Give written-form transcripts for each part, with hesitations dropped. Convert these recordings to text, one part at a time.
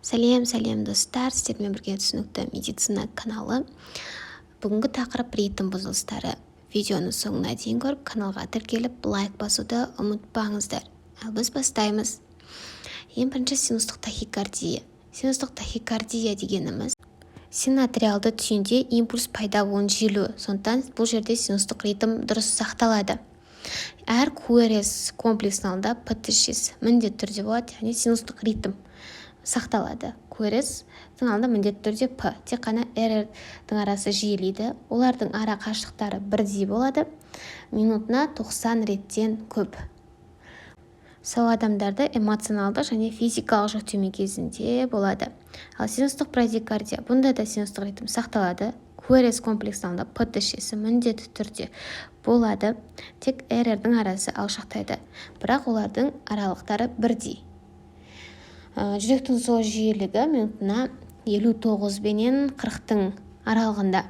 Сәлем достар, сіздермен бірге түсінікті медицина каналы. Бүгінгі тақырып ритм бұзылыстары. Видеоны соңына дейін көріп, каналға тіркеліп, лайк басуды ұмытпаңыздар. Ал біз бастаймыз. Ең бірінші синустық тахикардия. Синустық тахикардия дегеніміз синатриалды түйінде импульс пайда болуын жиілеу. Сондықтан бұл жерде синустық ритм дұрыс сақталады. Әр QRS комплексналда ПТ6 міндетті түрде болады, яғни синустық ритм сақталады. QRS алды міндетті түрде П. Тек қана R-дің арасы жиілейді. Олардың ара қашықтықтары бірдей болады. Минутына 90 реттен көп. Сау адамдарда эмоционалды және физикалық жүктеме кезінде болады. Ал синустық брадикардия, бұнда да синустық ритм сақталады. QRS комплексналда ПТ6 міндетті түрде болады. Тек R-дің арасы алшақтайды. Бірақ олардың аралықтары бірдей. Жүректің соғыс жиілігі минутына 59 бенен 40-тың аралығында.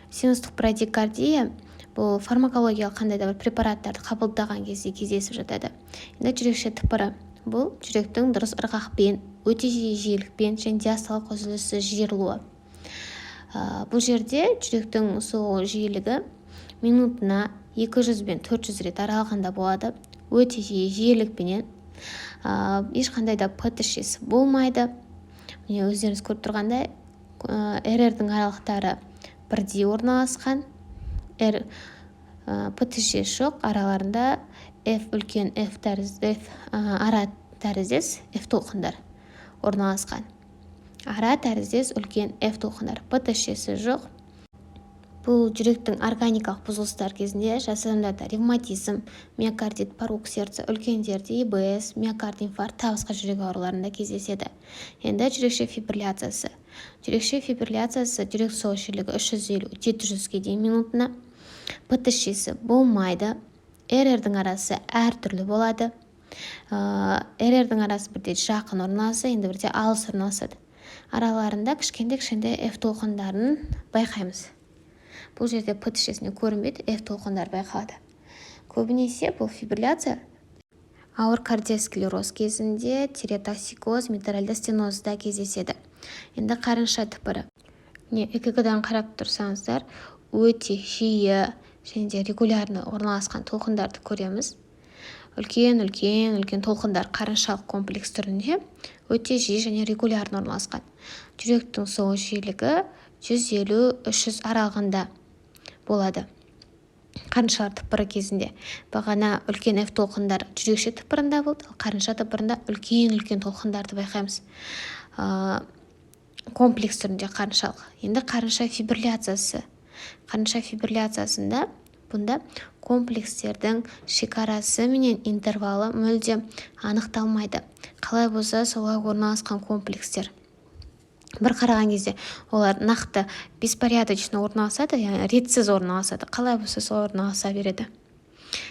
Синустық брадикардия бұл фармакологиялық қандай да бір препараттарды қабылдаған кезде кездесіп жатады. Енді жүрекше тыпыры бұл жүректің дұрыс ырғақпен, өте жиілікпен және диастолық үзілісі жиырылуы. Бұл жерде жүректің соғу жиілігі минутына 200 бен 400 рет аралығында болады. Өте жиілікпенен ешқандай да ПТ6 болмайды. Өздеріңіз көріп тұрғандай, РР-дің аралықтары бірдей орналасқан. ПТ6 жоқ, араларында F үлкен F ара тәріздес F толқындар орналасқан. Ара тәріздес үлкен F толқындар. ПТ6 жоқ. Бұл жүректің органикалық бұзылыстар кезінде жас адамдарда ревматизм, миокардит, порук сердце, үлкендерде ИБС, миокард инфаркт, басқа жүрек ауруларында кездеседі. Енді жүрекше фибрилляциясы. Жүрекше фибрилляциясы жүрек соғыс жиілігі 350-700-ге дейін минутына. ПТ6 болмайды. РР-дің арасы әртүрлі болады. РР-дің арасы бірде жақын орналасады, енді бірде алыс орналасады. Араларында кішкентай F толқындарын байқаймыз. Бұл жерде ПТ6-не көрінбейді, F толқындар байқалады. Көбінесе бұл фибрилляция ауыр кардиосклероз кезінде, тиреотоксикоз, митральды стенозда кездеседі. Енді қарынша тыпыры. ЭКГ-дан қарап тұрсаңыздар, өте жиі және де регулярны орналасқан толқындарды көреміз. Үлкен толқындар қарыншалық комплекс түрінде өте жиі және регулярны орналасқан. Жүректің соғыс жиілігі 150-300 аралығында болады. Қарыншалар тыпыры кезінде бағана үлкен F толқындар жүрекше тыпырында болды, ал қарынша тыпырында үлкен толқындарды байқаймыз. Комплекс түрінде қарыншалық. Енді қарынша фибрилляциясы. Қарынша фибрилляциясында бұнда комплекстердің шекарасы менен интервалы мүлде анықталмайды. Қалай болса солай орналасқан комплекстер. Бір қараған кезде олар нақты беспорядочно орналасады, яғни ретсіз орналасады. Қалай болса солай орналаса береді.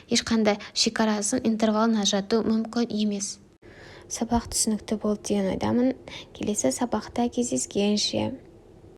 Ешқандай шекарасын, интервалын ажырату мүмкін емес. Сабақ түсінікті болды деген ойдамын. Келесі сабақта кездескенше.